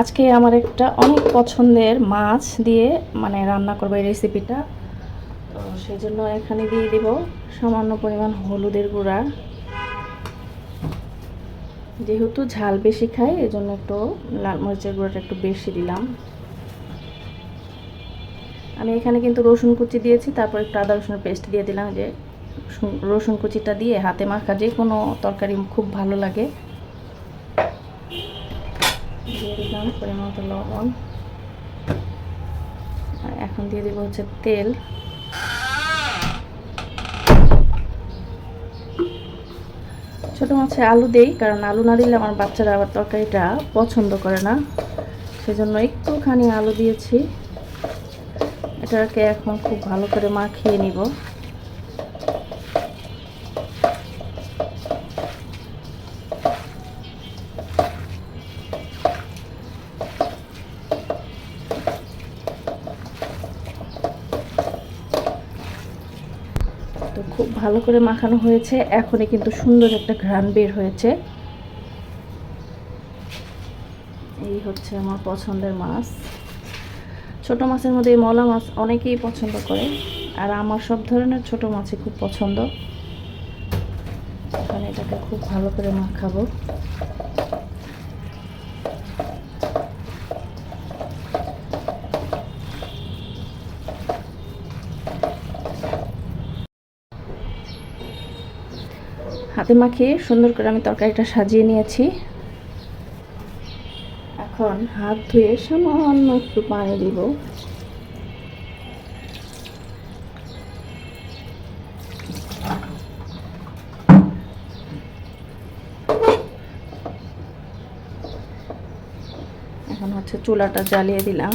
আজকে আমার একটা অনেক পছন্দের মাছ দিয়ে মানে রান্না করবো এই রেসিপিটা। তো সেই জন্য এখানে দিয়ে দিব সামান্য পরিমাণ হলুদের গুঁড়া। যেহেতু ঝাল বেশি খাই এই জন্য একটু লাল মরিচের গুঁড়াটা একটু বেশি দিলাম। আমি এখানে কিন্তু রসুন কুচি দিয়েছি, তারপর একটু আদা রসুনের পেস্ট দিয়ে দিলাম। যে রসুন কুচিটা দিয়ে হাতে মাখা যে কোনো তরকারি খুব ভালো লাগে। দিয়ে দিলাম পরিমাণ মতো লবণ। আর এখন দিয়ে দেবো হচ্ছে তেল। ছোটো মাছে আলু দেই, কারণ আলু না দিলে আমার বাচ্চারা আবার তরকারিটা পছন্দ করে না, সেজন্য একটুখানি আলু দিয়েছি। এটাকে এখন খুব ভালো করে মাখিয়ে নিব। তো খুব ভালো করে মাখানো হয়েছে, এখনই কিন্তু সুন্দর একটা ঘ্রাণ বের হয়েছে। এই হচ্ছে আমার পছন্দের মাছ। ছোট মাছের মধ্যে মলা মাছ অনেকেই পছন্দ করে, আর আমার সব ধরনের ছোট মাছই খুব পছন্দ। এখন এটাকে খুব ভালো করে মাখাবো। হাতে মাখিয়ে সুন্দর করে আমি তরকারিটা সাজিয়ে নিয়েছি। এখন হাত ধুয়ে সামান্য একটু পানি দিব। এখন হচ্ছে চুলাটা জ্বালিয়ে দিলাম।